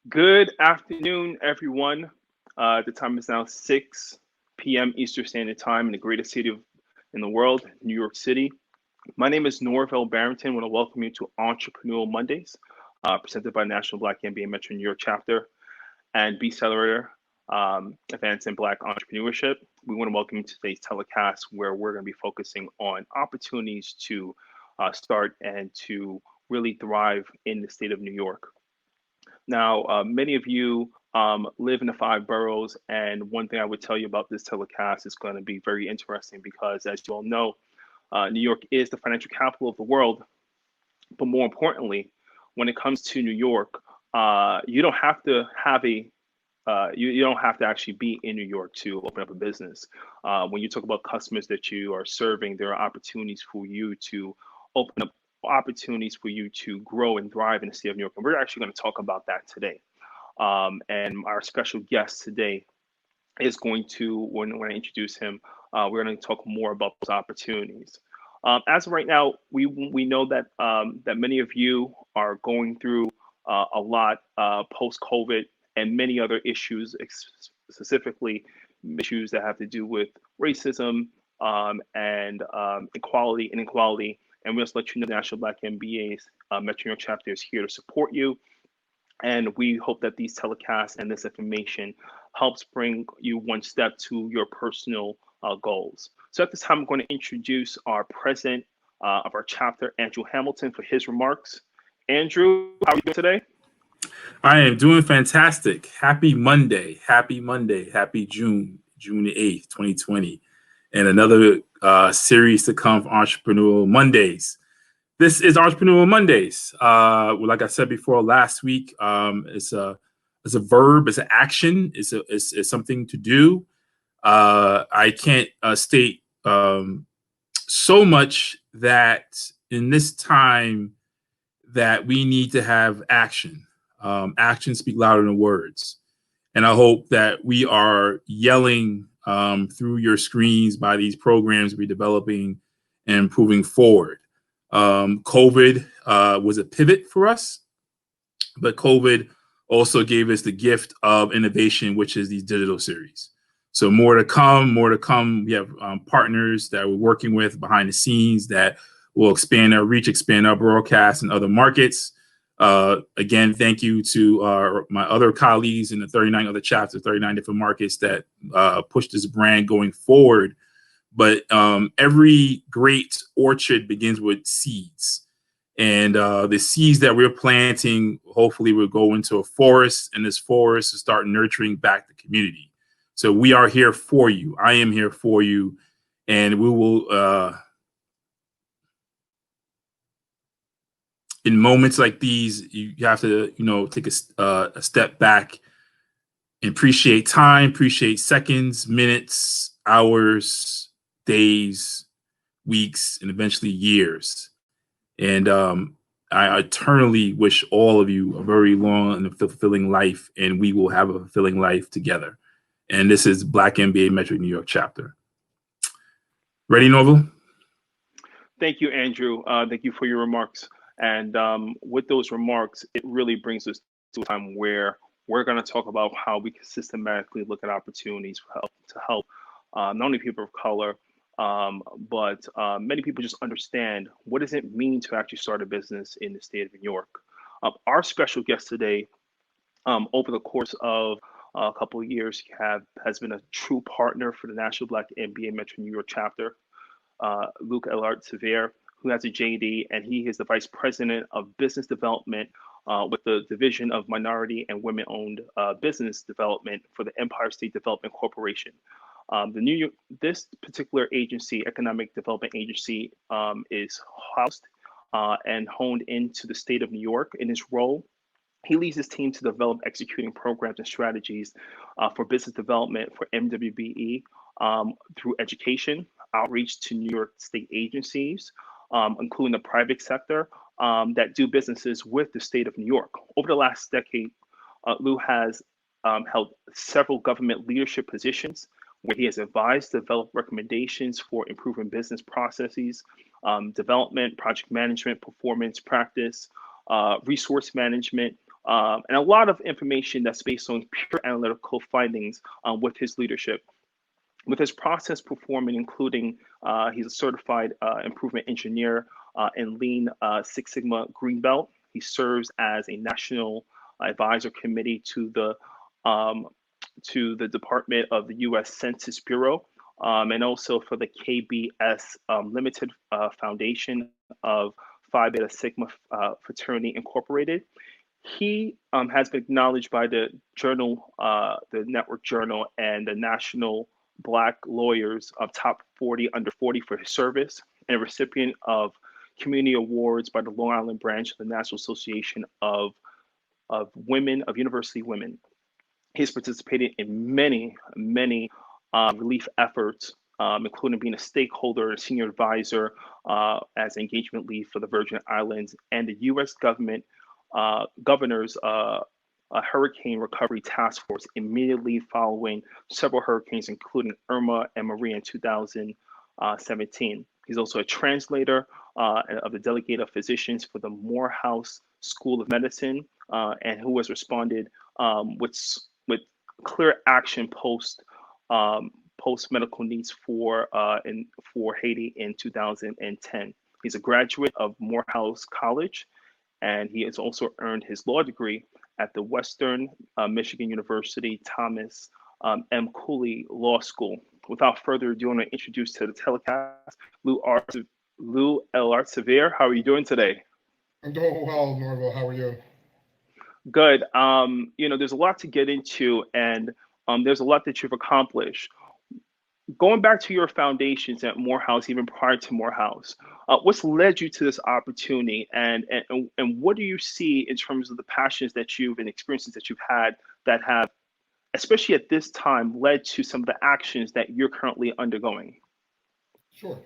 Good afternoon, everyone. The time is now 6 p.m. Eastern Standard Time in the greatest city in the world, New York City. My name is Norville Barrington. I want to welcome you to Entrepreneurial Mondays, presented by National Black MBA Metro New York Chapter and bccelerator, Advancing Black Entrepreneurship. We want to welcome you to today's telecast where we're going to be focusing on opportunities to start and to really thrive in the state of New York. Now, many of you live in the five boroughs, and one thing I would tell you about this telecast is going to be very interesting because, as you all know, New York is the financial capital of the world. But more importantly, when it comes to New York, you don't have to have a you don't have to actually be in New York to open up a business. When you talk about customers that you are serving, there are opportunities for you to open up opportunities for you to grow and thrive in the state of New York. And we're actually going to talk about that today. And our special guest today is going to, when I introduce him, we're going to talk more about those opportunities. As of right now, we know that that many of you are going through a lot post COVID and many other issues, specifically issues that have to do with racism and equality, inequality. And we'll just let you know the National Black MBAs Metro New York chapter is here to support you. And we hope that these telecasts and this information helps bring you one step to your personal goals. So at this time, I'm going to introduce our president of our chapter, Andrew Hamilton, for his remarks. Andrew, how are you doing today? I am doing fantastic. Happy Monday. Happy Monday. Happy June the 8th, 2020. And another series to come for Entrepreneurial Mondays. This is Entrepreneurial Mondays. Like I said before last week, it's a verb, it's an action, it's something to do. I can't state so much that in this time that we need to have action. Actions speak louder than words. And I hope that we are yelling through your screens by these programs we're developing and moving forward. COVID was a pivot for us, but COVID also gave us the gift of innovation, which is these digital series. So more to come, more to come. We have partners that we're working with behind the scenes that will expand our reach, expand our broadcast in other markets. Again, thank you to my other colleagues in the 39 other chapters, 39 different markets that push this brand going forward. But every great orchard begins with seeds. And the seeds that we're planting, hopefully will go into a forest, and this forest will start nurturing back the community. So we are here for you. I am here for you. And we will, in moments like these, you have to, take a step back and appreciate time, appreciate seconds, minutes, hours, days, weeks, and eventually years. And I eternally wish all of you a very long and fulfilling life, and we will have a fulfilling life together. And this is Black MBA Metro New York chapter. Ready, Norville? Thank you, Andrew. Thank you for your remarks. And with those remarks, it really brings us to a time where we're going to talk about how we can systematically look at opportunities to help not only people of color, but many people just understand what does it mean to actually start a business in the state of New York. Our special guest today, over the course of a couple of years, has been a true partner for the National Black MBA Metro New York chapter, Luc El-Art Severe, who has a JD, and he is the Vice President of Business Development with the Division of Minority and Women-Owned Business Development for the Empire State Development Corporation. This particular agency, Economic Development Agency, is housed and honed into the state of New York. In his role, he leads his team to develop executing programs and strategies for business development for MWBE through education, outreach to New York State agencies, including the private sector that do businesses with the state of New York. Over the last decade, Lou has held several government leadership positions where he has advised, developed recommendations for improving business processes, development, project management, performance practice, resource management, and a lot of information that's based on pure analytical findings with his leadership. With his process performing, including he's a certified improvement engineer in Lean Six Sigma Green Belt. He serves as a national advisor committee um, to the Department of the U.S. Census Bureau, and also for the KBS Limited Foundation of Phi Beta Sigma Fraternity Incorporated. He has been acknowledged by the journal, the Network Journal, and the National Black Lawyers of Top 40 Under 40 for his service, and a recipient of community awards by the Long Island branch of the National Association of University Women. He's participated in many relief efforts, including being a stakeholder and senior advisor as engagement lead for the Virgin Islands and the U.S. government governor's hurricane recovery task force immediately following several hurricanes, including Irma and Maria in 2017. He's also a translator of the Delegate of Physicians for the Morehouse School of Medicine, and who has responded with clear action post medical needs for Haiti in 2010. He's a graduate of Morehouse College, and he has also earned his law degree at the Western Michigan University Thomas M. Cooley Law School. Without further ado, I want to introduce to the telecast Luc El-Art Severe. How are you doing today? I'm doing well, Norville. How are you? Good. There's a lot to get into, and there's a lot that you've accomplished. Going back to your foundations at Morehouse, even prior to Morehouse, what's led you to this opportunity, and what do you see in terms of the passions that you've and experiences that you've had that have, especially at this time, led to some of the actions that you're currently undergoing? Sure.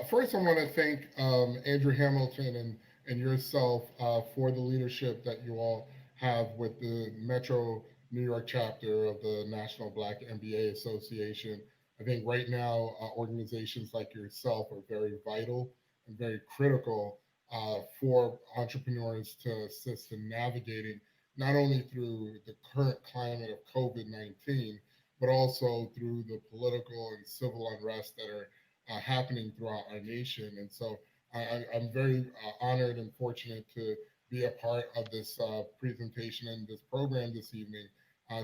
First, I want to thank Andrew Hamilton and yourself for the leadership that you all have with the Metro New York chapter of the National Black MBA Association. I think right now, organizations like yourself are very vital and very critical for entrepreneurs to assist in navigating not only through the current climate of COVID-19, but also through the political and civil unrest that are happening throughout our nation. And so I'm very honored and fortunate to be a part of this presentation and this program this evening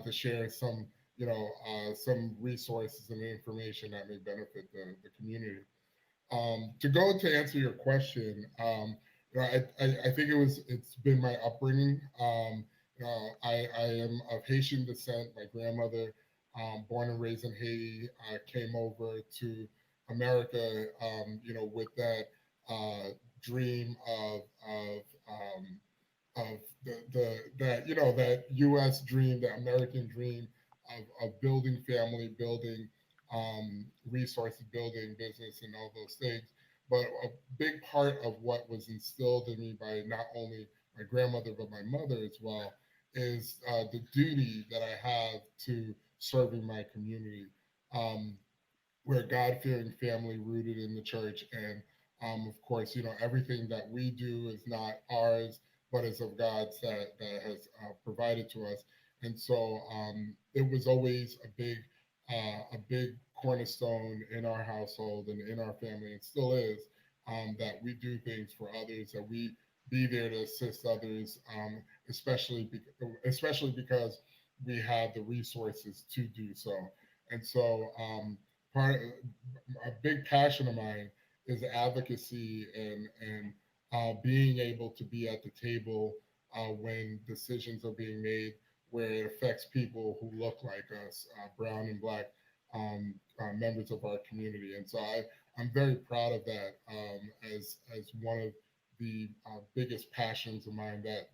to share some resources and information that may benefit the community. To answer your question, I think it's been my upbringing. I am of Haitian descent. My grandmother, born and raised in Haiti, came over to America, with that dream of that U.S. dream, the American dream of building family, building resources, building business, and all those things. But a big part of what was instilled in me by not only my grandmother but my mother as well is the duty that I have to serving my community. We're a God-fearing family rooted in the church, and of course, everything that we do is not ours, but is of God's that has provided to us. And so it was always a big cornerstone in our household and in our family, and still is, that we do things for others, that we be there to assist others, especially because we have the resources to do so. And so part a big passion of mine is advocacy and being able to be at the table when decisions are being made where it affects people who look like us, brown and black members of our community. And so I'm very proud of that as one of the biggest passions of mine that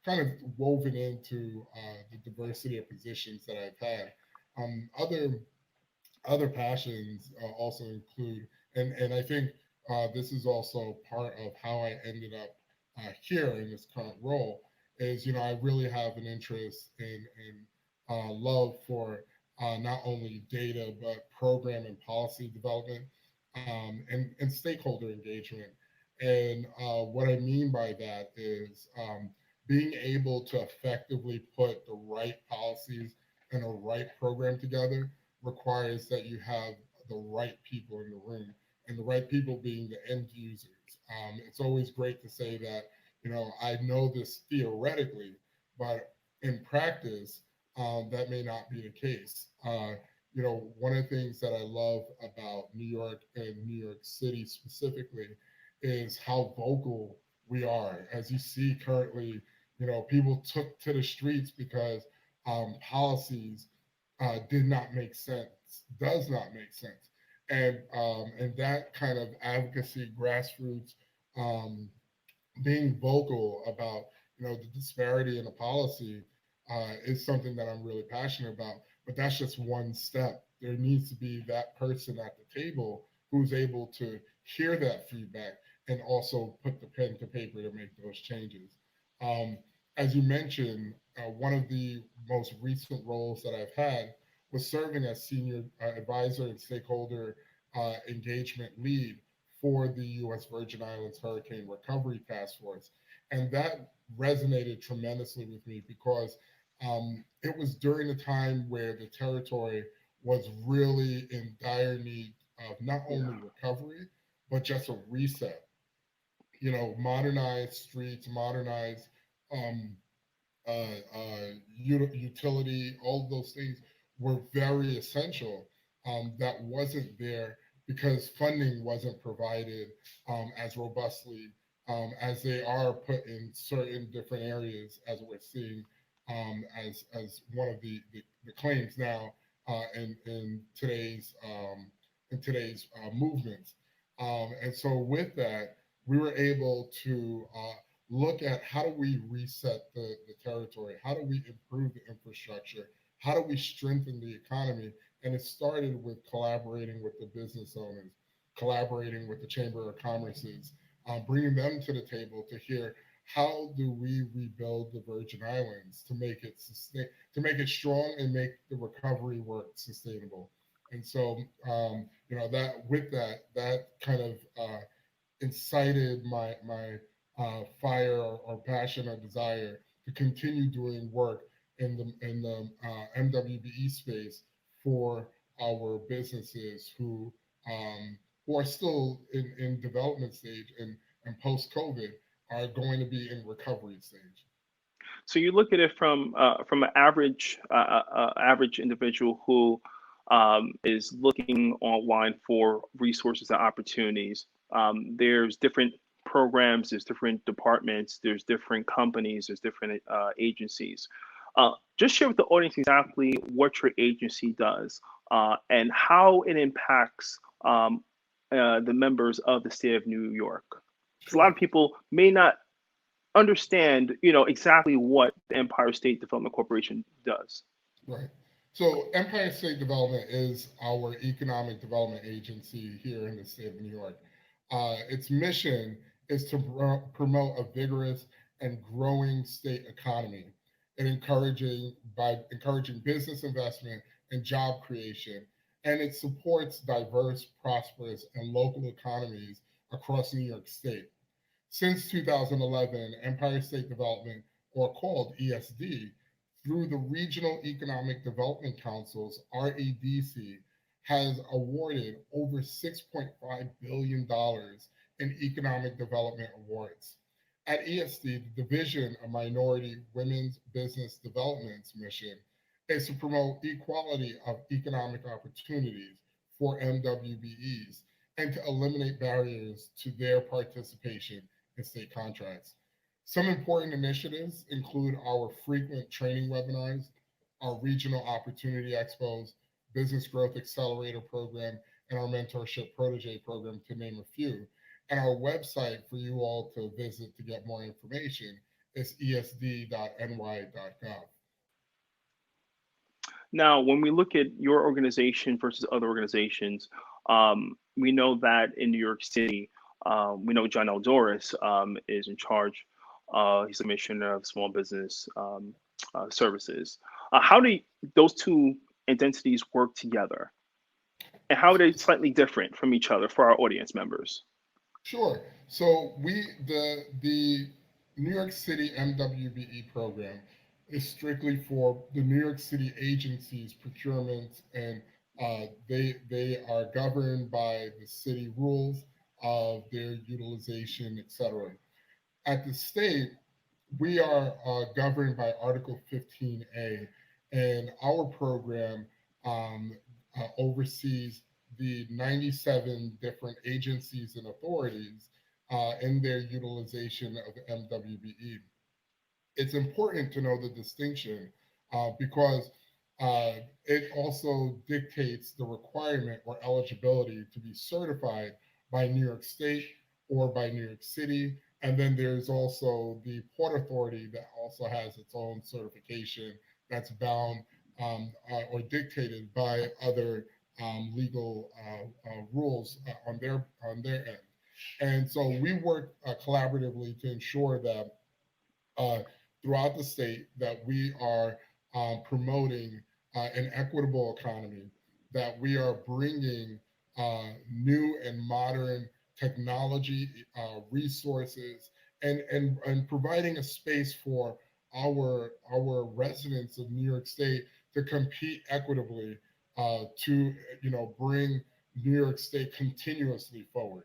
kind of woven into the diversity of positions that I've had. Other passions also include, and I think this is also part of how I ended up here in this current role, is I really have an interest in love for not only data but program and policy development, and stakeholder engagement. And what I mean by that is being able to effectively put the right policies and the right program together requires that you have the right people in the room, and the right people being the end users. It's always great to say that, I know this theoretically, but in practice, that may not be the case. One of the things that I love about New York and New York City specifically is how vocal we are. As you see currently, people took to the streets because policies did not make sense, does not make sense, and that kind of advocacy, grassroots, um, being vocal about the disparity in the policy is something that I'm really passionate about. But that's just one step. There needs to be that person at the table who's able to hear that feedback and also put the pen to paper to make those changes. Um, as you mentioned, one of the most recent roles that I've had was serving as senior advisor and stakeholder engagement lead for the U.S. Virgin Islands Hurricane Recovery Task Force. And that resonated tremendously with me because it was during the time where the territory was really in dire need of not only recovery, but just a reset. Modernized streets, modernized um, utility, all of those things were very essential. That wasn't there because funding wasn't provided as robustly as they are put in certain different areas, as we're seeing as one of the claims now in today's movements. And so with that, we were able to look at how do we reset the territory? How do we improve the infrastructure? How do we strengthen the economy? And it started with collaborating with the business owners, collaborating with the Chamber of Commerce's, bringing them to the table to hear how do we rebuild the Virgin Islands to make it to make it strong and make the recovery work sustainable. And so, that kind of incited my fire or passion or desire to continue doing work in the MWBE space for our businesses who are still in development stage and post COVID are going to be in recovery stage. So you look at it from an average individual who is looking online for resources and opportunities. There's different programs, there's different departments, there's different companies, there's different agencies. Just share with the audience exactly what your agency does and how it impacts the members of the state of New York. Because a lot of people may not understand, exactly what the Empire State Development Corporation does. Right. So Empire State Development is our economic development agency here in the state of New York. Its mission is to promote a vigorous and growing state economy and encouraging business investment and job creation. And it supports diverse, prosperous, and local economies across New York State. Since 2011, Empire State Development, or called ESD, through the Regional Economic Development Councils, REDC, has awarded over $6.5 billion in economic development awards. At ESD, the Division of Minority Women's Business Development's mission is to promote equality of economic opportunities for MWBEs and to eliminate barriers to their participation in state contracts. Some important initiatives include our frequent training webinars, our regional opportunity expos, business growth accelerator program, and our mentorship protege program, to name a few. And our website for you all to visit to get more information is esd.ny.gov. Now, when we look at your organization versus other organizations, we know that in New York City, we know John Eldoris is in charge. He's the commissioner of small business services. How do those two entities work together? And how are they slightly different from each other for our audience members? Sure. So the New York City MWBE program is strictly for the New York City agencies, procurement, and they are governed by the city rules of their utilization, etc. At the state, we are governed by Article 15A, and our program um, oversees the 97 different agencies and authorities in their utilization of the MWBE. It's important to know the distinction because uh, it also dictates the requirement or eligibility to be certified by New York State or by New York City. And then there's also the Port Authority that also has its own certification that's bound or dictated by other legal rules on their end. And so we work collaboratively to ensure that uh, throughout the state that we are promoting an equitable economy, that we are bringing new and modern technology, resources, and providing a space for our residents of New York State to compete equitably to bring New York State continuously forward.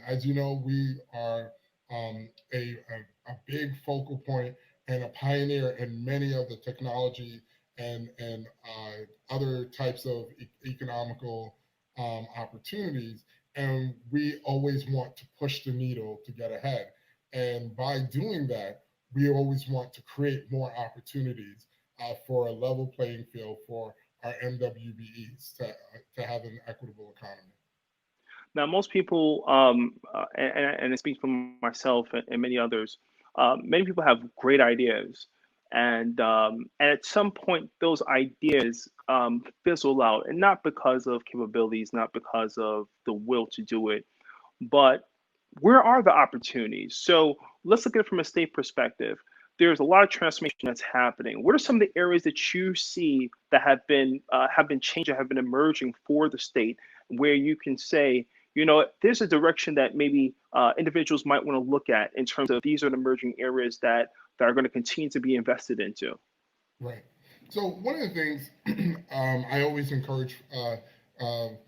As you know, we are a big focal point and a pioneer in many of the technology and other types of economical opportunities. And we always want to push the needle to get ahead. And by doing that, we always want to create more opportunities for a level playing field for our MWBEs to have an equitable economy. Now, most people, and it speaks for myself and many others, many people have great ideas, and at some point those ideas fizzle out, and not because of capabilities, not because of the will to do it, but where are the opportunities? So let's look at it from a state perspective. There's a lot of transformation that's happening. What are some of the areas that you see that have been changing, have been emerging for the state, where you can say, there's a direction that maybe individuals might want to look at in terms of these are the emerging areas that are going to continue to be invested into. Right. So one of the things I always encourage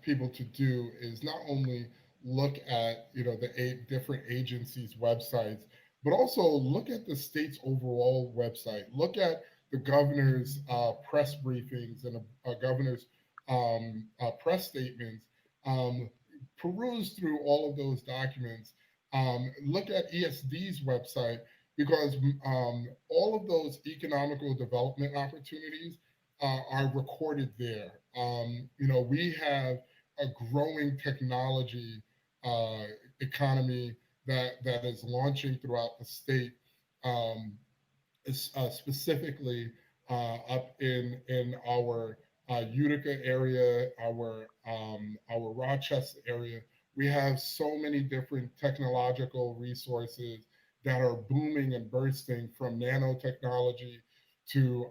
people to do is not only look at the 8 different agencies' websites, but also look at the state's overall website. Look at the governor's press briefings and governor's press statements. Um, Peruse through all of those documents. Look at ESD's website because all of those economical development opportunities are recorded there. We have a growing technology uh, economy that is launching throughout the state, um, specifically up in our Utica area, our Rochester area. We have so many different technological resources that are booming and bursting, from nanotechnology to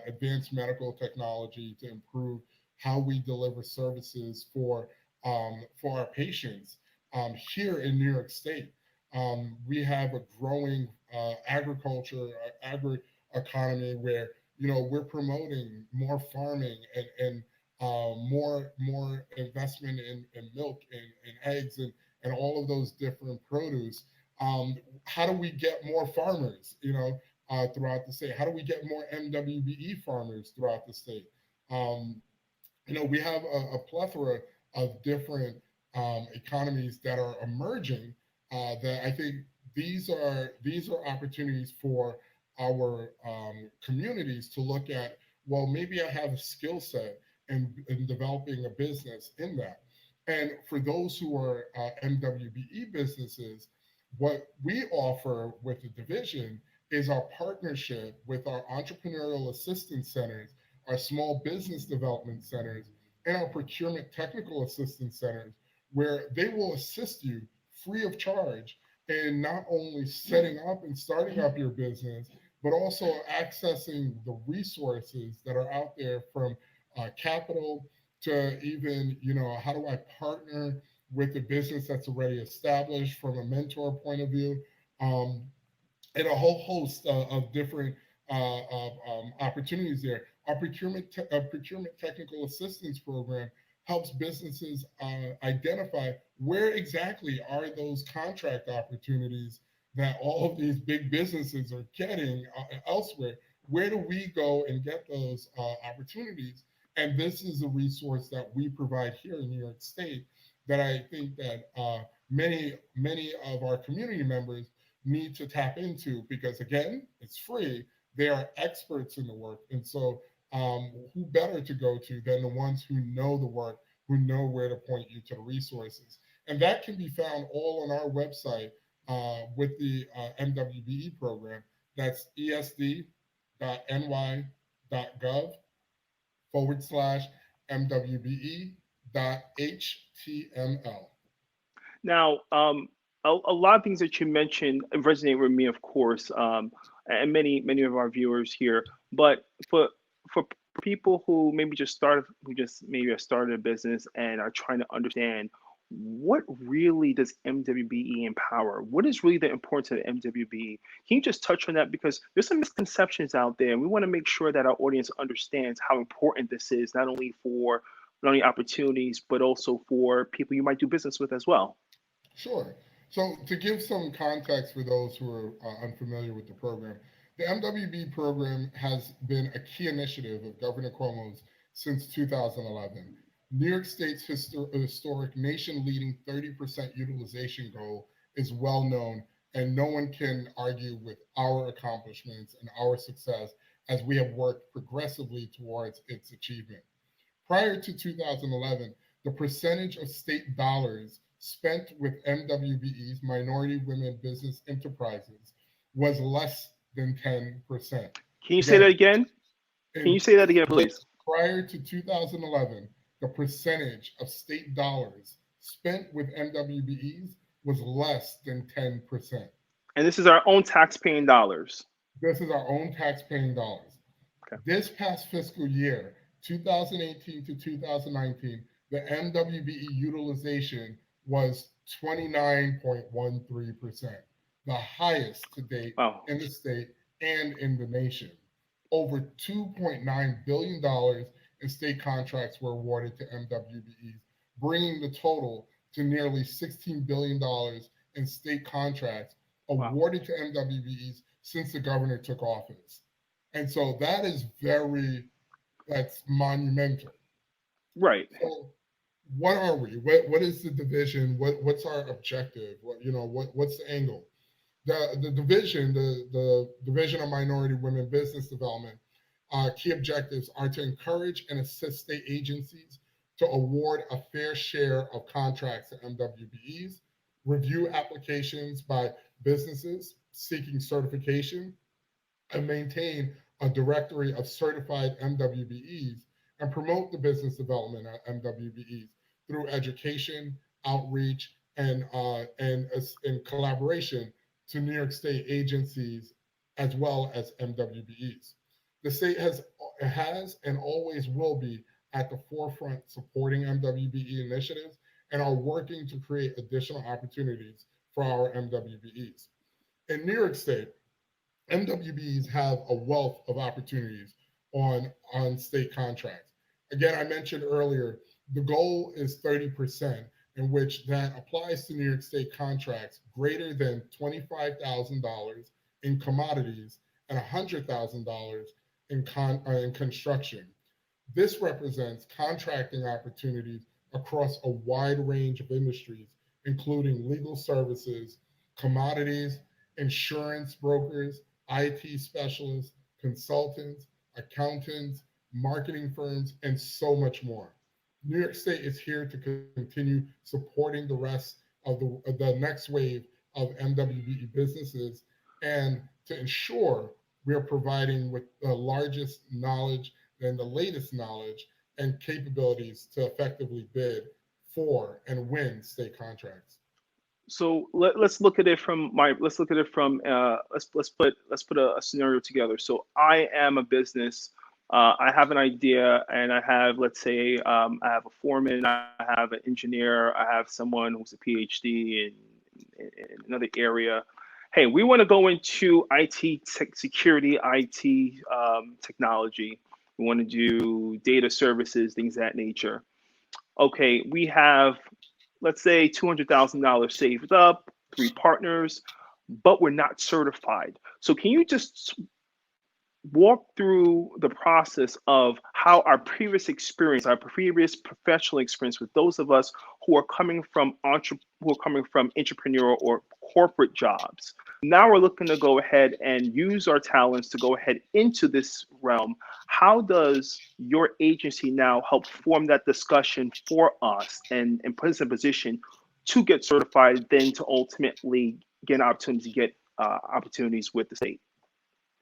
advanced medical technology to improve how we deliver services for our patients here in New York State. We have a growing agriculture, agri economy where we're promoting more farming and more investment in milk and eggs and all of those different produce. How do we get more farmers, throughout the state? How do we get more MWBE farmers throughout the state? Um, we have a plethora of different economies that are emerging that I think these are opportunities for our communities to look at. Well, maybe I have a skill set in developing a business in that. And for those who are MWBE businesses, what we offer with the division is our partnership with our entrepreneurial assistance centers, our small business development centers, and our procurement technical assistance centers, where they will assist you free of charge in not only setting up and starting up your business, but also accessing the resources that are out there, from capital to even, how do I partner with a business that's already established from a mentor point of view. and a whole host of different opportunities there. Our procurement technical assistance program helps businesses identify where exactly are those contract opportunities that all of these big businesses are getting elsewhere. Where do we go and get those opportunities? And this is a resource that we provide here in New York State that I think that many of our community members need to tap into, because again, it's free. They are experts in the work, and so who better to go to than the ones who know the work, who know where to point you to the resources, and that can be found all on our website with the MWBE program. That's esd.ny.gov MWBE.html. Now, a lot of things that you mentioned resonate with me, of course, and many of our viewers here. But for people who maybe just maybe have started a business and are trying to understand, what really does MWBE empower? What is really the importance of the MWBE? Can you just touch on that? Because there's some misconceptions out there, and we want to make sure that our audience understands how important this is, not only opportunities, but also for people you might do business with as well. Sure. So, to give some context for those who are unfamiliar with the program, the MWB program has been a key initiative of Governor Cuomo's since 2011. New York State's historic nation leading 30% utilization goal is well known, and no one can argue with our accomplishments and our success as we have worked progressively towards its achievement. Prior to 2011, the percentage of state dollars spent with MWBEs, minority women business enterprises, was less than 10%. Can you say Again, that again? Can you in say that again, please? prior to 2011, the percentage of state dollars spent with MWBEs was less than 10%. And this is our own tax-paying dollars. This is our own tax-paying dollars. Okay. This past fiscal year, 2018 to 2019, the MWBE utilization was 29.13%, the highest to date Wow. in the state and in the nation. Over $2.9 billion in state contracts were awarded to MWBEs, bringing the total to nearly $16 billion in state contracts Wow. awarded to MWBEs since the governor took office. And so that's monumental. Right. So what are we? What is the division? What's our objective? What's the angle? The division of minority women business development, key objectives are to encourage and assist state agencies to award a fair share of contracts to MWBEs, review applications by businesses seeking certification, and maintain a directory of certified MWBEs, and promote the business development of MWBEs through education, outreach, and in collaboration to New York State agencies as well as MWBEs. The state has and always will be at the forefront supporting MWBE initiatives and are working to create additional opportunities for our MWBEs. In New York State, MWBs have a wealth of opportunities on state contracts. Again, I mentioned earlier, the goal is 30%, in which that applies to New York State contracts greater than $25,000 in commodities and $100,000 in construction. This represents contracting opportunities across a wide range of industries, including legal services, commodities, insurance brokers, IT specialists, consultants, accountants, marketing firms, and so much more. New York State is here to continue supporting the rest of the next wave of MWBE businesses and to ensure we are providing with the largest knowledge and the latest knowledge and capabilities to effectively bid for and win state contracts. So let's look at it from let's put a scenario together. So I am a business. I have an idea, and I have, let's say, I have a foreman, I have an engineer, I have someone who's a PhD in another area, hey, we want to go into IT security, IT technology. We want to do data services, things of that nature. Okay, we have, let's say, $200,000 saved up, 3 partners, but we're not certified. So can you just walk through the process of how our previous experience, our previous professional experience with those of us who are coming from entrepreneurial or corporate jobs. Now we're looking to go ahead and use our talents to go ahead into this realm. How does your agency now help form that discussion for us and put us in a position to get certified, then to ultimately get an opportunity to get opportunities with the state?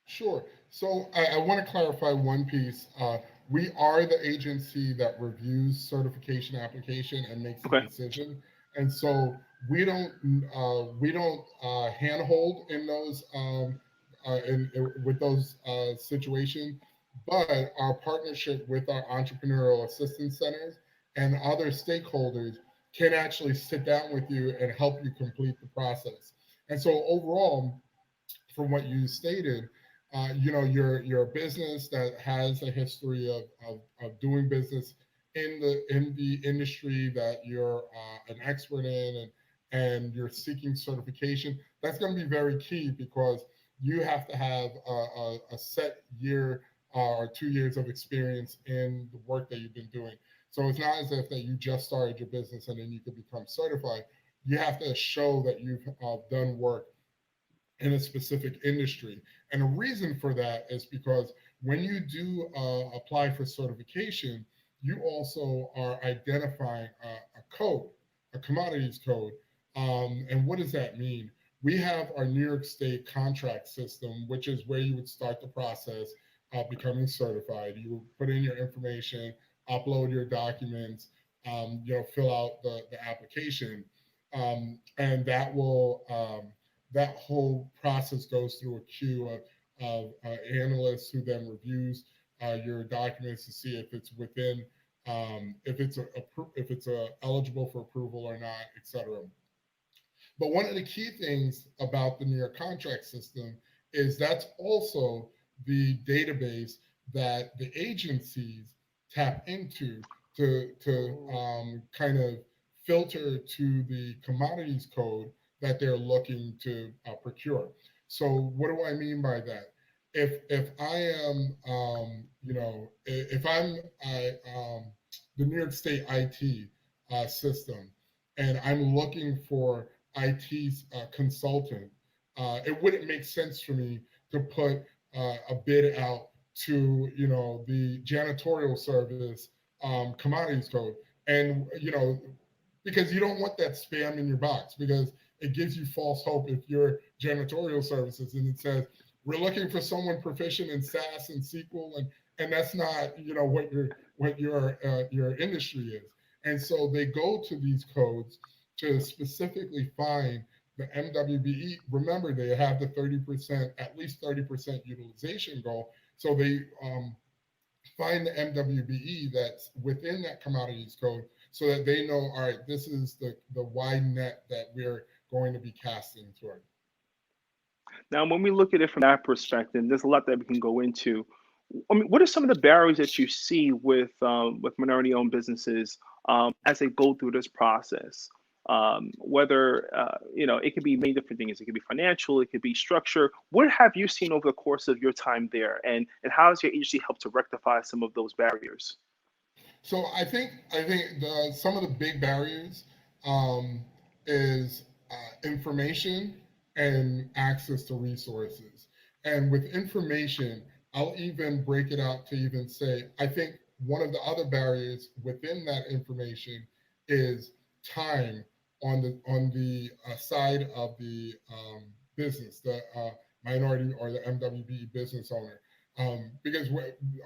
Sure. So I want to clarify one piece. We are the agency that reviews certification application and makes the Okay. decision, and so we don't handhold in those with those situations. But our partnership with our entrepreneurial assistance centers and other stakeholders can actually sit down with you and help you complete the process. And so overall, from what you stated, you're a business that has a history of doing business in the industry that you're an expert in, and you're seeking certification. That's going to be very key because you have to have a set year or 2 years of experience in the work that you've been doing. So it's not as if that you just started your business and then you could become certified. You have to show that you've done work in a specific industry. And the reason for that is because when you do apply for certification, you also are identifying a code, a commodities code. And what does that mean? We have our New York State contract system, which is where you would start the process of becoming certified. You would put in your information, upload your documents, fill out the application, and that whole process goes through a queue of analysts who then reviews your documents to see if it's within, if it's eligible for approval or not, et cetera. But one of the key things about the New York contract system is that's also the database that the agencies tap into to kind of filter to the commodities code that they're looking to procure. So what do I mean by that? If I am, if I'm the New York State IT system, and I'm looking for IT consultant, it wouldn't make sense for me to put a bid out to the janitorial service commodities code, and because you don't want that spam in your box, because it gives you false hope if you're janitorial services and it says we're looking for someone proficient in SAS and SQL, and that's not what your industry is. And so they go to these codes to specifically find the MWBE. Remember, they have the 30%, at least 30% utilization goal. So they find the MWBE that's within that commodities code so that they know, all right, this is the wide net that we're going to be casting toward. Now, when we look at it from that perspective, there's a lot that we can go into. I mean, what are some of the barriers that you see with minority-owned businesses as they go through this process? Whether it could be many different things. It could be financial. It could be structure. What have you seen over the course of your time there, and how has your agency helped to rectify some of those barriers? So I think some of the big barriers is information and access to resources. And with information, I'll even break it out to even say, I think one of the other barriers within that information is time on the side of the business, the minority or the MWBE business owner, because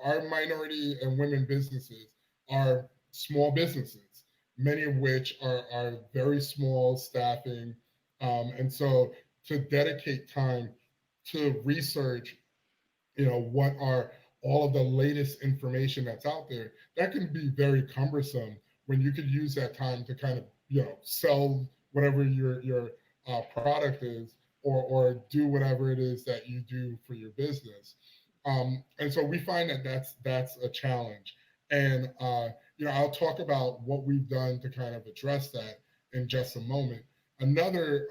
our minority and women businesses are small businesses, many of which are very small staffing, and so to dedicate time to research, what are all of the latest information that's out there, that can be very cumbersome when you could use that time to kind of sell whatever your product is or do whatever it is that you do for your business. And so we find that that's a challenge. And I'll talk about what we've done to kind of address that in just a moment. Another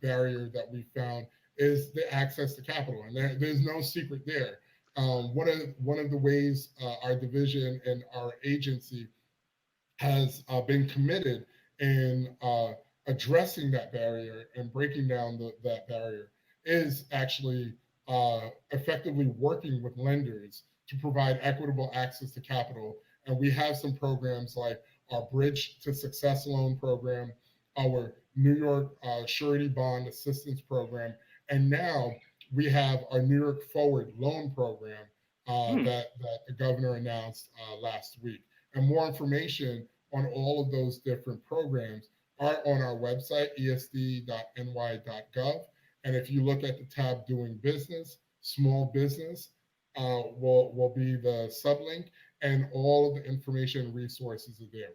barrier that we found is the access to capital, and there's no secret there. One of the ways our division and our agency has been committed in addressing that barrier and breaking down that barrier is actually effectively working with lenders to provide equitable access to capital. And we have some programs like our Bridge to Success loan program, our New York Surety Bond Assistance Program, and now we have our New York Forward loan program that the governor announced last week. And more information on all of those different programs are on our website, esd.ny.gov. And if you look at the tab Doing Business, Small Business will be the sublink, and all of the information and resources are there.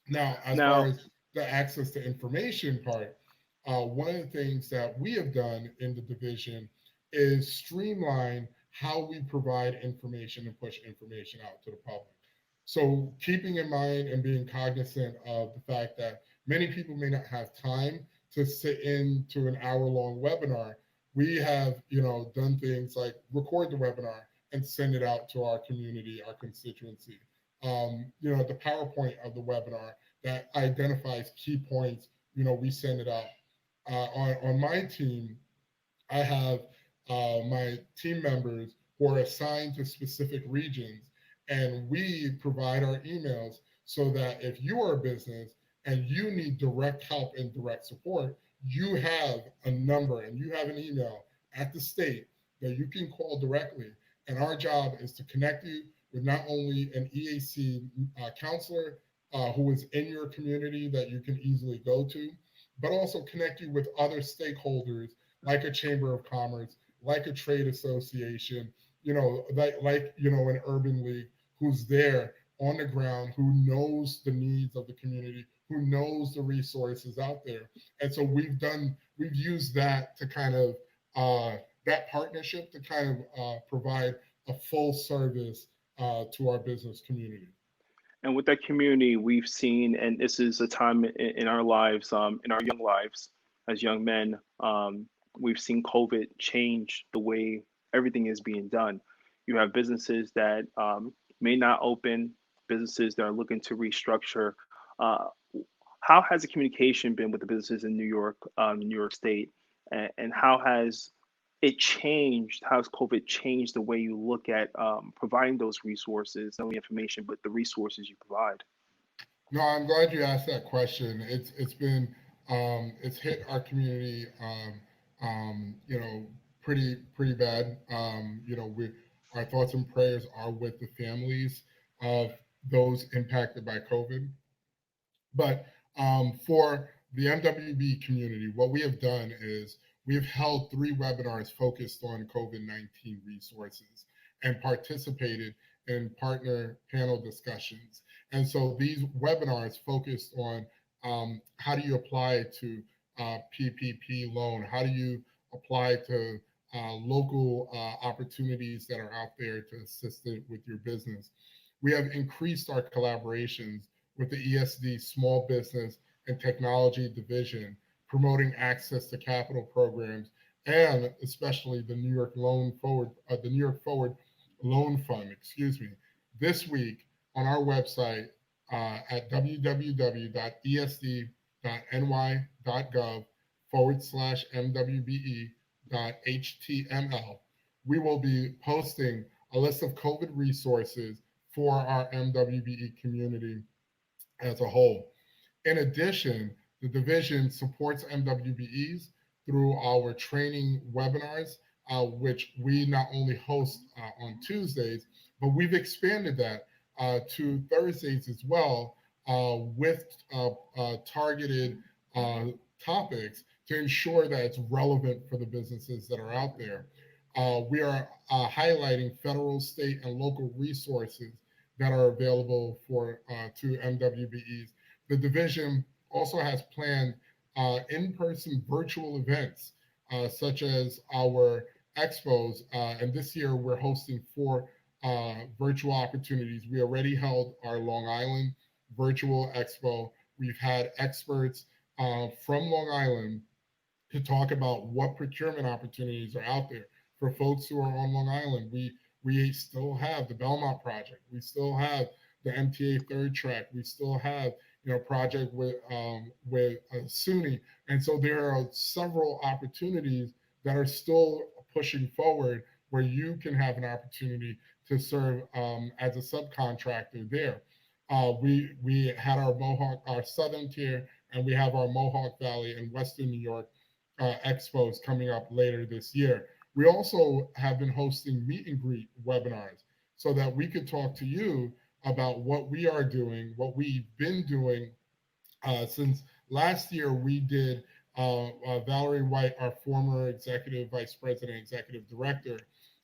Now, as far as the access to information part, one of the things that we have done in the division is streamline how we provide information and push information out to the public. So keeping in mind and being cognizant of the fact that many people may not have time to sit into an hour-long webinar, we have done things like record the webinar and send it out to our community, our constituency. The PowerPoint of the webinar that identifies key points, we send it out. On my team, I have my team members who are assigned to specific regions, and we provide our emails so that if you are a business and you need direct help and direct support, you have a number and you have an email at the state that you can call directly. And our job is to connect you with not only an EAC counselor who is in your community that you can easily go to, but also connect you with other stakeholders like a chamber of commerce, like a trade association, like an urban league who's there on the ground, who knows the needs of the community, who knows the resources out there. And so we've used that to kind of that partnership to kind of provide a full service to our business community. And with that community, we've seen, and this is a time in our lives, in our young lives as young men, we've seen COVID change the way everything is being done. You have businesses that may not open, businesses that are looking to restructure. How has the communication been with the businesses in New York State, and how has it changed? How has COVID changed the way you look at providing those resources, not only information, but the resources you provide? No, I'm glad you asked that question. It's been it's hit our community, pretty bad. Our thoughts and prayers are with the families of those impacted by COVID. But for the MWB community, what we have done is we've held 3 webinars focused on COVID-19 resources and participated in partner panel discussions. And so these webinars focused on how do you apply to PPP loan? How do you apply to local opportunities that are out there to assist it with your business? We have increased our collaborations with the ESD Small Business and Technology Division, promoting access to capital programs, and especially the New York Forward Loan Fund. This week on our website at www.esd.ny.gov/MWBE.html, we will be posting a list of COVID resources for our MWBE community as a whole. In addition, the division supports MWBEs through our training webinars, which we not only host on Tuesdays, but we've expanded that to Thursdays as well with targeted topics to ensure that it's relevant for the businesses that are out there. We are highlighting federal, state, and local resources that are available to MWBEs. The division also has planned in-person virtual events such as our expos. And this year we're hosting 4 virtual opportunities. We already held our Long Island virtual expo. We've had experts from Long Island to talk about what procurement opportunities are out there for folks who are on Long Island. We still have the Belmont project. We still have the MTA third track. We still have project with SUNY, and so there are several opportunities that are still pushing forward where you can have an opportunity to serve as a subcontractor there. We had our Mohawk, our Southern tier, and we have our Mohawk Valley and Western New York expos coming up later this year. We also have been hosting meet and greet webinars so that we could talk to you about what we are doing, what we've been doing since last year. We did Valerie White, our former executive vice president, executive director,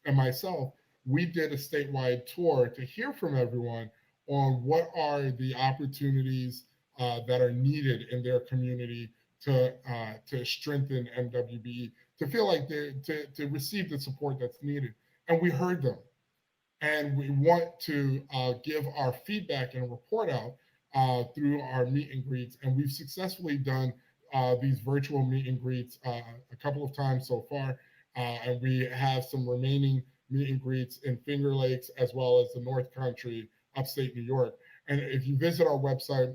and myself. We did a statewide tour to hear from everyone on what are the opportunities that are needed in their community to strengthen MWBE, to feel like to receive the support that's needed. And we heard them. And we want to give our feedback and report out through our meet and greets. And we've successfully done these virtual meet and greets a couple of times so far. And we have some remaining meet and greets in Finger Lakes as well as the North Country, upstate New York. And if you visit our website,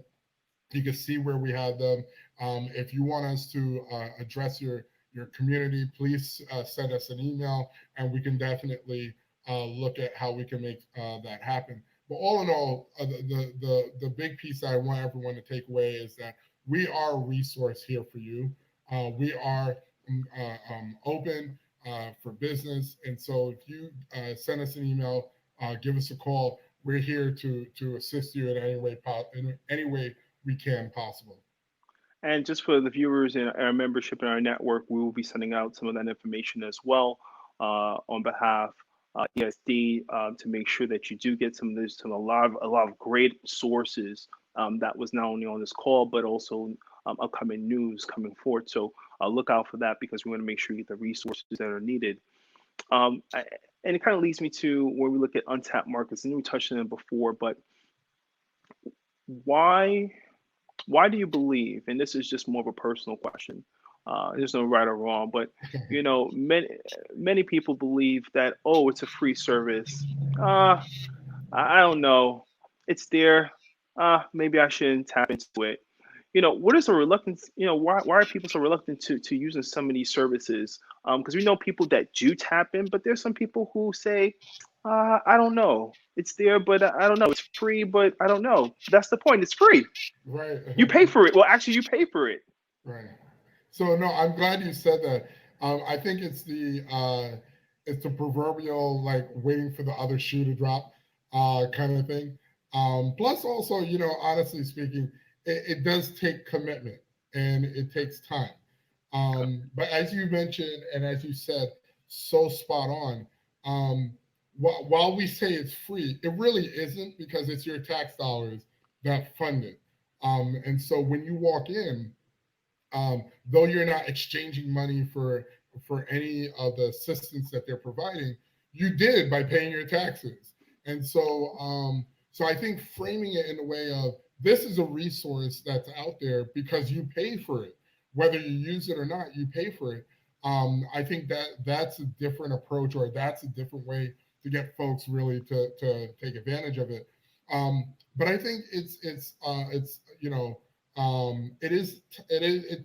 you can see where we have them. If you want us to address your community, please send us an email, and we can definitely look at how we can make that happen. But all in all, the big piece I want everyone to take away is that we are a resource here for you. We are open for business, and so if you send us an email, give us a call. We're here to assist you in any way we can possible. And just for the viewers in our membership in our network, we will be sending out some of that information as well on behalf ESD to make sure that you do get some of this, a lot of great sources that was not only on this call but also upcoming news coming forward. So look out for that, because we want to make sure you get the resources that are needed. And it kind of leads me to where we look at untapped markets, and we touched on it before, but why do you believe, and this is just more of a personal question, there's no right or wrong, but many people believe that, oh, it's a free service. I don't know, it's there. Maybe I shouldn't tap into it. What is the reluctance? Why are people so reluctant to using some of these services? Because we know people that do tap in, but there's some people who say, I don't know. It's there, but I don't know. It's free, but I don't know. That's the point. It's free. Right. You pay for it. Well, actually, you pay for it. Right. So no, I'm glad you said that. I think it's the proverbial like waiting for the other shoe to drop kind of thing. Plus, also, honestly speaking, it does take commitment and it takes time. But as you mentioned and as you said, so spot on. While we say it's free, it really isn't, because it's your tax dollars that fund it. And so when you walk in, though you're not exchanging money for any of the assistance that they're providing, you did by paying your taxes. And so so I think framing it in a way of, this is a resource that's out there because you pay for it, whether you use it or not, you pay for it. I think that's a different approach, or that's a different way to get folks really to take advantage of it. But I think it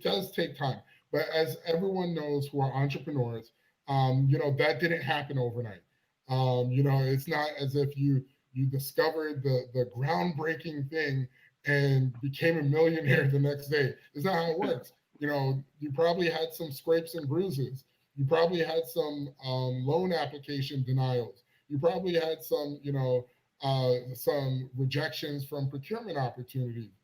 does take time. But as everyone knows who are entrepreneurs, that didn't happen overnight. It's not as if you discovered the groundbreaking thing and became a millionaire the next day. It's not how it works. You probably had some scrapes and bruises. You probably had some loan application denials. You probably had some rejections from procurement opportunities.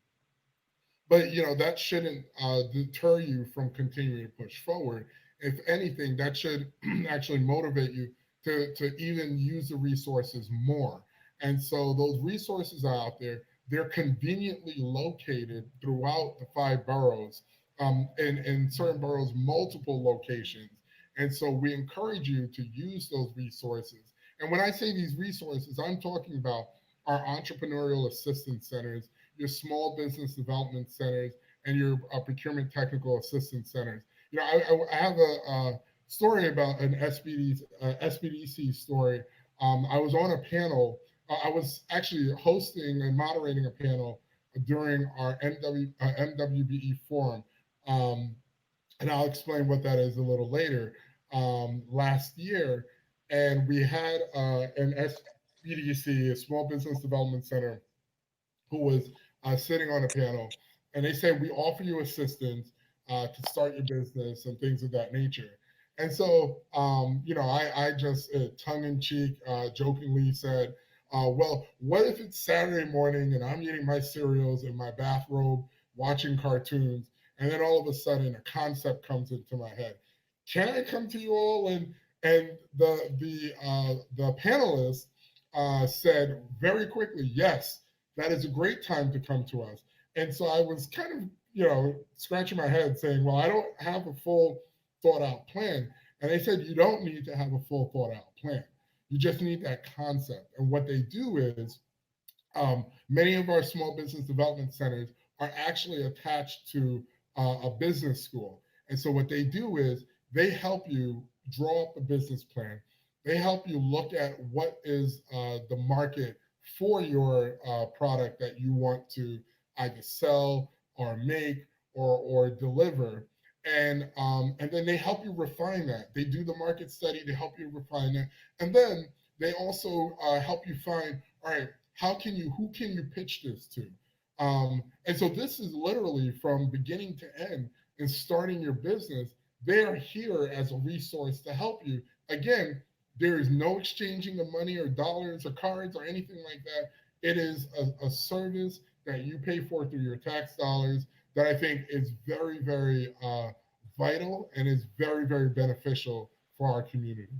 But that shouldn't deter you from continuing to push forward. If anything, that should actually motivate you to even use the resources more. And so those resources are out there. They're conveniently located throughout the 5 boroughs. in certain boroughs, multiple locations. And so we encourage you to use those resources. And when I say these resources, I'm talking about our entrepreneurial assistance centers, your small business development centers, and your procurement technical assistance centers. You know, I have a story about an SBDC story. I was on a panel. I was actually hosting and moderating a panel during our MWBE forum. Um, and I'll explain what that is a little later. Last year, and we had an SBDC, a Small Business Development Center, who was sitting on a panel, and they said, we offer you assistance to start your business and things of that nature. And so, you know, I just tongue in cheek, jokingly said, well, what if it's Saturday morning and I'm eating my cereals in my bathrobe, watching cartoons, and then all of a sudden a concept comes into my head? Can I come to you all? And the panelists said very quickly, yes, that is a great time to come to us. And so I was kind of, you know, scratching my head saying, well, I don't have a full thought out plan. And they said, you don't need to have a full thought out plan. You just need that concept. And what they do is many of our small business development centers are actually attached to a business school. And so what they do is they help you draw up a business plan. They help you look at what is the market for your product that you want to either sell or make or deliver. And then they help you refine that. They do the market study to help you refine that. And then they also help you find, all right, who can you pitch this to? And so this is literally from beginning to end in starting your business. They are here as a resource to help you. Again, there is no exchanging of money or dollars or cards or anything like that. It is a service that you pay for through your tax dollars that I think is very, very vital and is very, very beneficial for our community.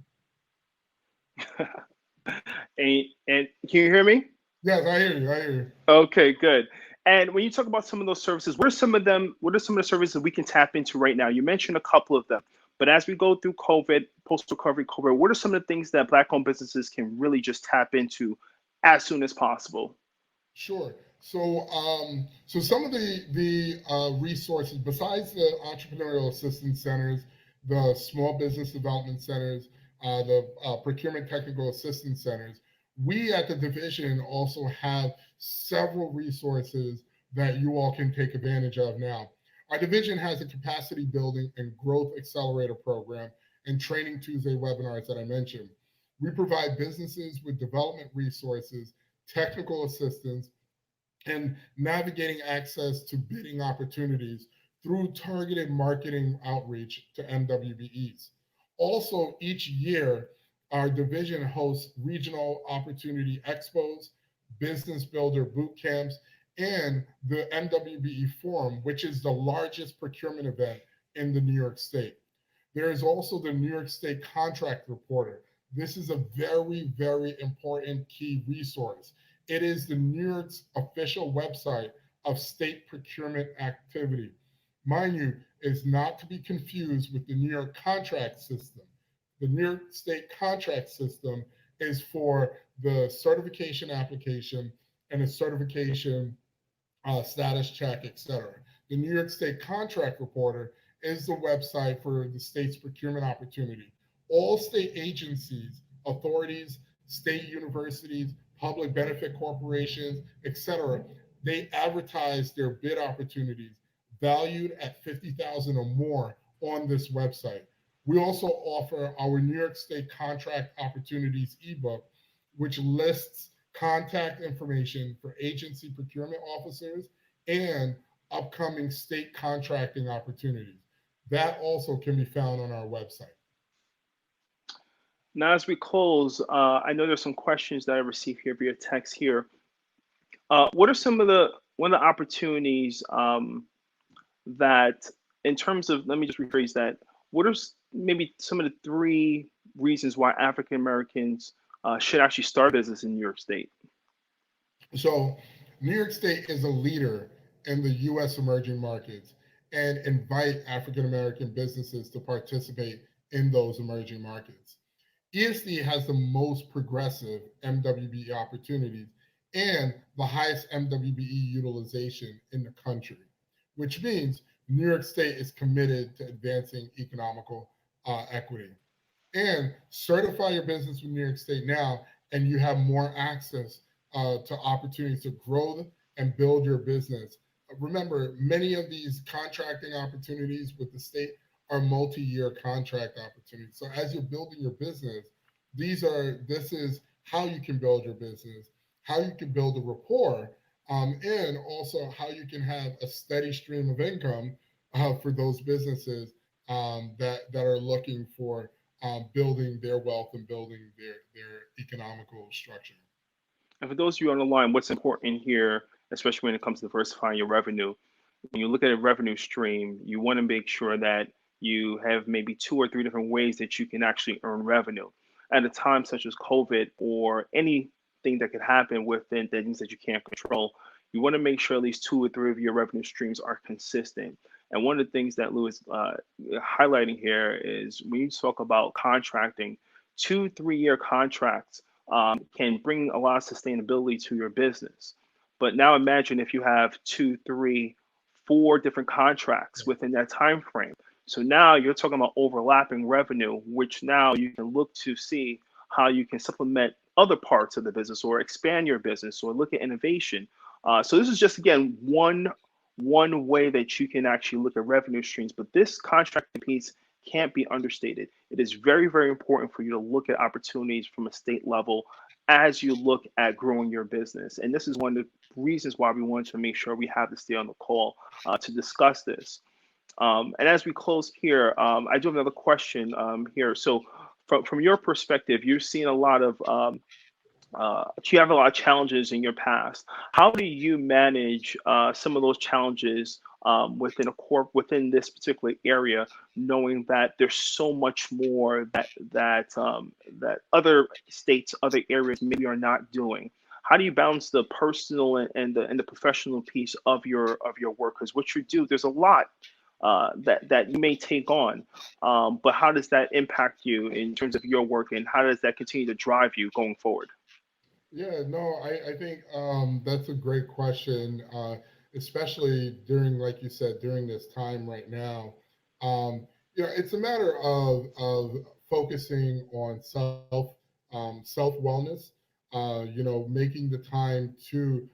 And can you hear me? Yes, I hear you. I hear you. Okay, good. And when you talk about some of those services, what are some of them? What are some of the services we can tap into right now? You mentioned a couple of them, but as we go through COVID, post-recovery COVID, what are some of the things that Black-owned businesses can really just tap into as soon as possible? Sure. So some of the resources besides the entrepreneurial assistance centers, the small business development centers, the procurement technical assistance centers, we at the division also have several resources that you all can take advantage of now. Our division has a capacity building and growth accelerator program and Training Tuesday webinars that I mentioned. We provide businesses with development resources, technical assistance, and navigating access to bidding opportunities through targeted marketing outreach to MWBEs. Also, each year, our division hosts regional opportunity expos, business builder boot camps, and the MWBE Forum, which is the largest procurement event in the New York State. There is also the New York State Contract Reporter. This is a very, very important key resource. It is the New York's official website of state procurement activity. Mind you, it's not to be confused with the New York contract system. The New York State contract system is for the certification application and the certification status check, etc. The New York State Contract Reporter is the website for the state's procurement opportunity. All state agencies, authorities, state universities, public benefit corporations, etc., they advertise their bid opportunities valued at $50,000 or more on this website. We also offer our New York State Contract Opportunities ebook, which lists contact information for agency procurement officers and upcoming state contracting opportunities. That also can be found on our website. Now, as we close, I know there's some questions that I received here via text here. What are some of one of the opportunities that, in terms of, let me just rephrase that, what are maybe some of the 3 reasons why African Americans should actually start a business in New York State? So New York State is a leader in the U.S. emerging markets. and invite African American businesses to participate in those emerging markets. ESD has the most progressive MWBE opportunities and the highest MWBE utilization in the country, which means New York State is committed to advancing economical equity. And certify your business with New York State now, and you have more access to opportunities to grow and build your business. Remember, many of these contracting opportunities with the state are multi-year contract opportunities. So as you're building your business, this is how you can build your business, how you can build a rapport, and also how you can have a steady stream of income for those businesses that are looking for building their wealth and building their economical structure. And for those of you on the line, what's important here, especially when it comes to diversifying your revenue, when you look at a revenue stream, you want to make sure that you have maybe 2 or 3 different ways that you can actually earn revenue. At a time such as COVID or anything that could happen within things that you can't control, you want to make sure at least 2 or 3 of your revenue streams are consistent. And one of the things that Lou is highlighting here is when you talk about contracting, 2 3 year contracts can bring a lot of sustainability to your business. But now imagine if you have 2 3 4 different contracts within that time frame. So now you're talking about overlapping revenue, which now you can look to see how you can supplement other parts of the business or expand your business or look at innovation. So this is just again one way that you can actually look at revenue streams, but this contracting piece can't be understated. It is very, very important for you to look at opportunities from a state level as you look at growing your business. And this is one of the reasons why we wanted to make sure we have to stay on the call to discuss this. And as we close here, I do have another question here. So from your perspective, you've seen a lot of you have a lot of challenges in your past. How do you manage some of those challenges within this particular area, knowing that there's so much more that other states, other areas maybe are not doing? How do you balance the personal and the professional piece of your work? Because what you do, there's a lot that you may take on, but how does that impact you in terms of your work, and how does that continue to drive you going forward? Yeah, no, I think that's a great question, especially during, like you said, during this time right now. It's a matter of focusing on self wellness. Making the time to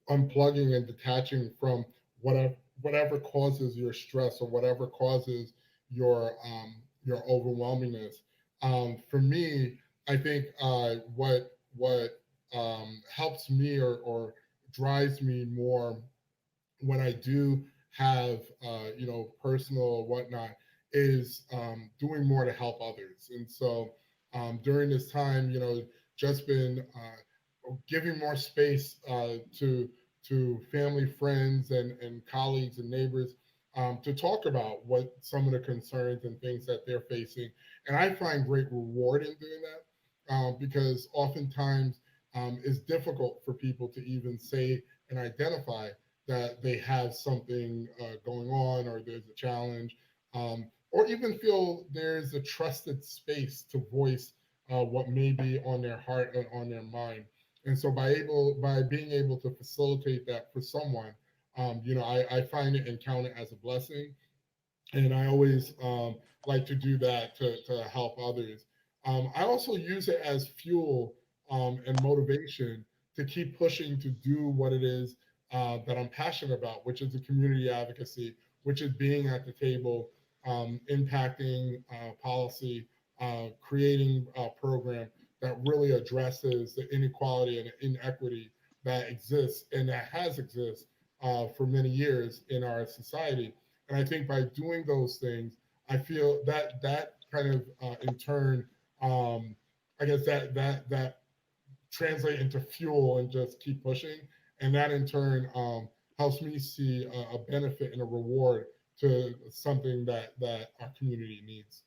unplugging and detaching from whatever causes your stress or whatever causes your overwhelmingness. For me, I think what helps me or drives me more when I do have personal or whatnot is doing more to help others. And so during this time, just been giving more space to family, friends, and colleagues and neighbors to talk about what some of the concerns and things that they're facing. And I find great reward in doing that because oftentimes it's difficult for people to even say and identify that they have something going on or there's a challenge, or even feel there's a trusted space to voice what may be on their heart and on their mind. And so by being able to facilitate that for someone, I find it and count it as a blessing. And I always like to do that to help others. I also use it as fuel and motivation to keep pushing to do what it is that I'm passionate about, which is the community advocacy, which is being at the table, impacting policy, creating a program that really addresses the inequality and inequity that exists and that has existed for many years in our society. And I think by doing those things, I feel that kind of in turn, I guess that translate into fuel and just keep pushing. And that in turn helps me see a benefit and a reward to something that our community needs.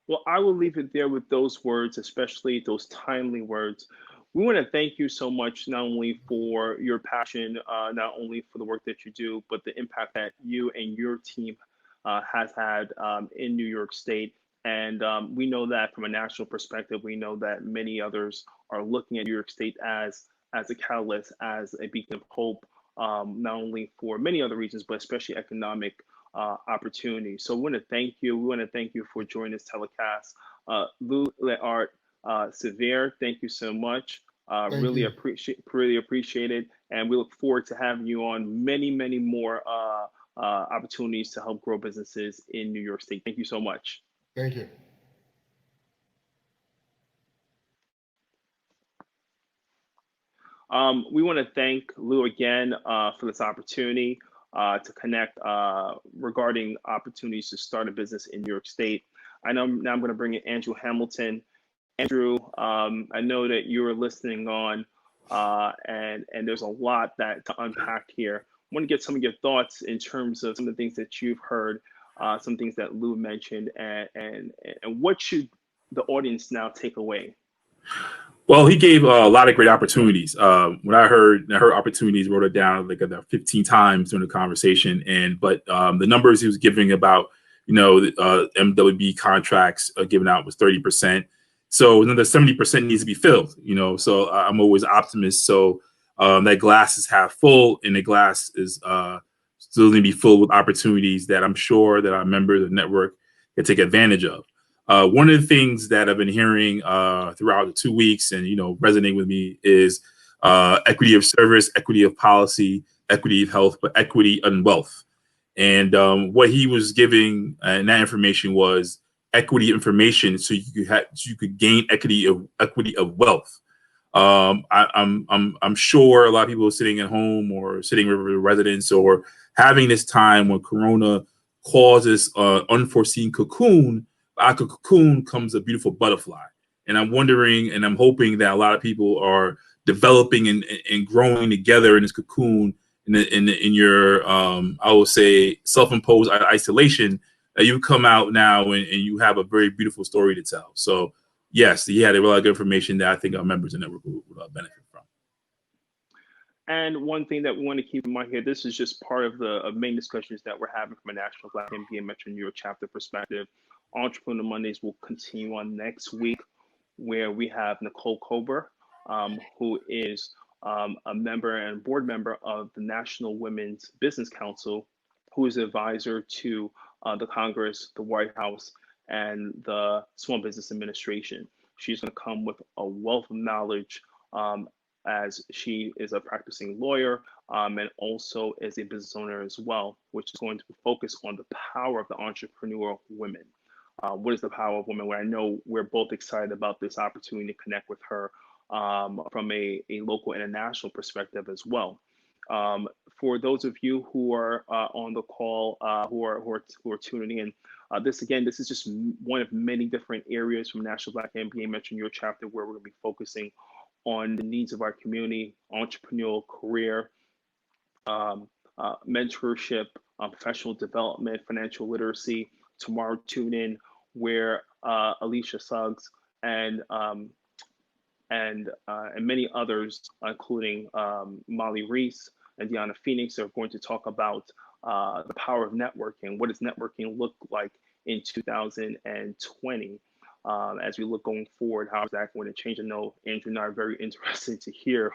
Well, I will leave it there with those words, especially those timely words. We want to thank you so much, not only for your passion, not only for the work that you do, but the impact that you and your team has had in New York State. And we know that from a national perspective, we know that many others are looking at New York State as a catalyst, as a beacon of hope, not only for many other regions, but especially economic opportunities. So we want to thank you. We want to thank you for joining this telecast. Luc El-Art Severe, thank you so much. Thank you. Really appreciate it, and we look forward to having you on many more opportunities to help grow businesses in New York State. Thank you so much. Thank you. We want to thank Lou again for this opportunity to connect regarding opportunities to start a business in New York State. I know now I'm going to bring in Andrew Hamilton. Andrew, I know that you were listening on, and there's a lot that to unpack here. I want to get some of your thoughts in terms of some of the things that you've heard, some things that Lou mentioned, and what should the audience now take away? Well, he gave a lot of great opportunities. When I heard opportunities, wrote it down like 15 times during the conversation. But the numbers he was giving about, MWB contracts given out was 30%. So another 70% needs to be filled. So I'm always optimist. So that glass is half full, and the glass is still going to be full with opportunities that I'm sure that our members of the network can take advantage of. One of the things that I've been hearing throughout the 2 weeks and, resonating with me is equity of service, equity of policy, equity of health, but equity in wealth. And what he was giving and that information was equity information, so you could gain equity of wealth. I'm sure a lot of people sitting at home or sitting with residents or having this time when Corona causes unforeseen cocoon. Out of cocoon comes a beautiful butterfly. And I'm wondering and I'm hoping that a lot of people are developing and growing together in this cocoon in your, I would say, self-imposed isolation. You come out now and you have a very beautiful story to tell. So, yes, he had a lot of good information that I think our members of the network would benefit from. And one thing that we want to keep in mind here, this is just part of the main discussions that we're having from a National Black MBA Metro New York chapter perspective. Entrepreneurial Mondays will continue on next week, where we have Nicole Kober, who is a member and board member of the National Women's Business Council, who is an advisor to the Congress, the White House, and the Small Business Administration. She's going to come with a wealth of knowledge as she is a practicing lawyer and also as a business owner as well, which is going to focus on the power of the entrepreneurial women. What is the power of women? Where I know we're both excited about this opportunity to connect with her from a local and a national perspective as well. For those of you who are on the call, who are tuning in, this is just one of many different areas from National Black MBA Metro New York chapter where we're going to be focusing on the needs of our community, entrepreneurial career, mentorship, professional development, financial literacy. Tomorrow, tune in where Alicia Suggs and many others, including Molly Reese and Deanna Phoenix, are going to talk about the power of networking. What does networking look like in 2020? As we look going forward, how is that going to change? I know Andrew and I are very interested to hear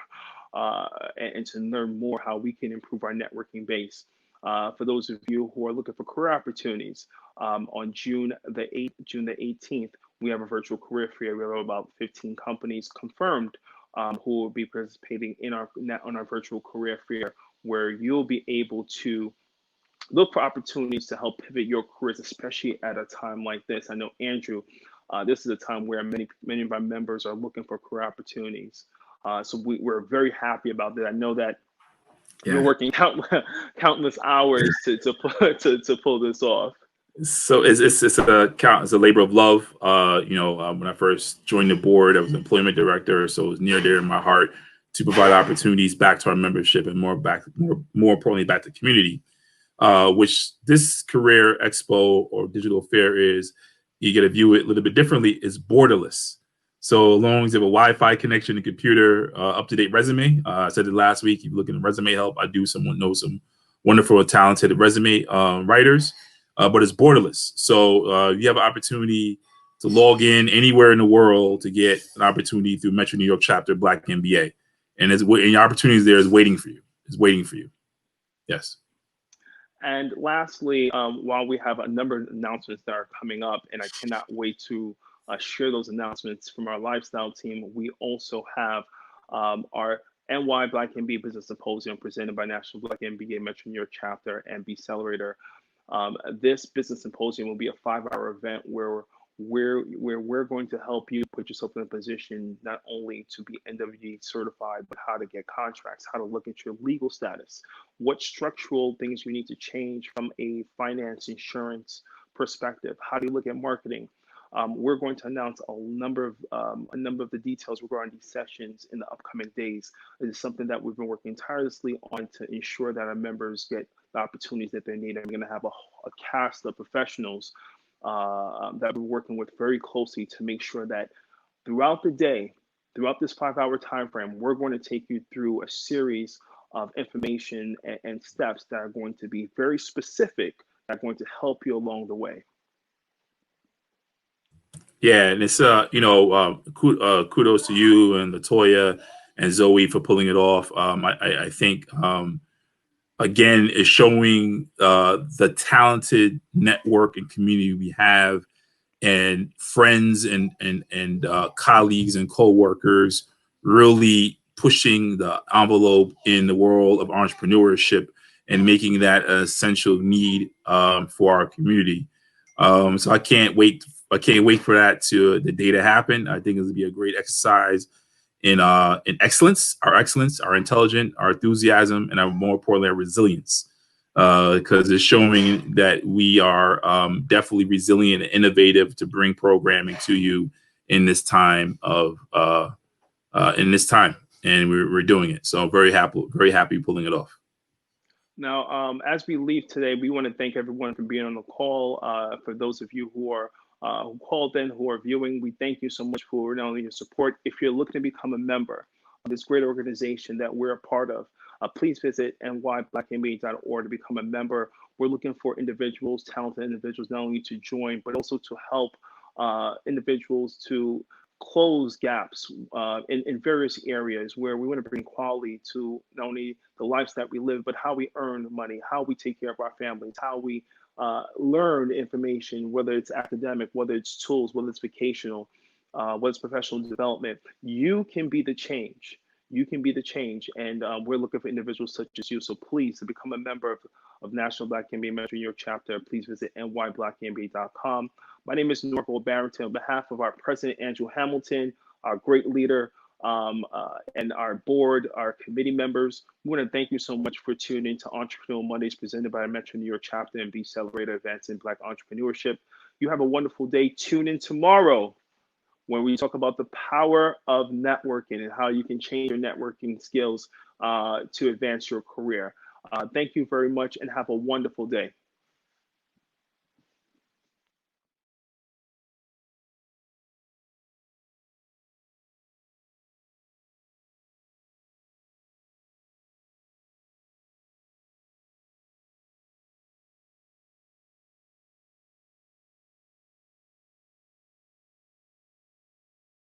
and to learn more how we can improve our networking base. For those of you who are looking for career opportunities, on June the 18th, we have a virtual career fair. We have about 15 companies confirmed who will be participating on our virtual career fair, where you'll be able to look for opportunities to help pivot your careers, especially at a time like this. I know, Andrew, this is a time where many of our members are looking for career opportunities. So we're very happy about that. I know that you're working countless hours to pull this off. So it's a labor of love. When I first joined the board, I was employment director, so it was near dear to my heart to provide opportunities back to our membership and more importantly back to the community. Which this career expo or digital fair is, you get to view it a little bit differently, is borderless. So as long as you have a Wi-Fi connection and computer, up-to-date resume. I said it last week. If you look in resume help, I do know some wonderful, talented resume writers, but it's borderless. So you have an opportunity to log in anywhere in the world to get an opportunity through Metro New York Chapter Black MBA, and your opportunities there is waiting for you. It's waiting for you. Yes. And lastly, while we have a number of announcements that are coming up, and I cannot wait to share those announcements from our lifestyle team, we also have our NYBLACKMBA Business Symposium presented by National Black MBA Metro New York Chapter and bccelerator. This business symposium will be a 5-hour event where we're going to help you put yourself in a position not only to be NWB certified, but how to get contracts, how to look at your legal status, what structural things you need to change from a finance insurance perspective. How do you look at marketing? We're going to announce a number of the details regarding these sessions in the upcoming days. It is something that we've been working tirelessly on to ensure that our members get the opportunities that they need. And we're going to have a cast of professionals that we're working with very closely to make sure that throughout the day, throughout this 5-hour time frame, we're going to take you through a series of information and steps that are going to be very specific, that are going to help you along the way. Yeah, and it's kudos to you and Latoya and Zoe for pulling it off. I think again is showing the talented network and community we have, and friends and colleagues and coworkers really pushing the envelope in the world of entrepreneurship and making that an essential need for our community. So I can't wait for the day to happen. I think it'll be a great exercise in excellence, our intelligence, our enthusiasm, and more importantly, our resilience. Because it's showing that we are definitely resilient and innovative to bring programming to you in this time and we're doing it. So very happy pulling it off. Now, as we leave today, we want to thank everyone for being on the call. For those of you who called in, who are viewing, we thank you so much for not only your support. If you're looking to become a member of this great organization that we're a part of, please visit nyblackmba.org to become a member. We're looking for individuals, talented individuals, not only to join, but also to help individuals to close gaps in various areas where we want to bring quality to not only the lives that we live, but how we earn money, how we take care of our families, how we learn information, whether it's academic, whether it's tools, whether it's vocational, whether it's professional development. You can be the change. You can be the change, and we're looking for individuals such as you. So please, to become a member of National Black MBA Metro New York Chapter, please visit nyblackmba.com. My name is Norville Barrington. On behalf of our president, Andrew Hamilton, our great leader, and our board, our committee members, we want to thank you so much for tuning in to Entrepreneurial Mondays presented by Metro New York Chapter and bccelerator Advancing Black Entrepreneurship. You have a wonderful day. Tune in tomorrow when we talk about the power of networking and how you can change your networking skills to advance your career. Thank you very much and have a wonderful day.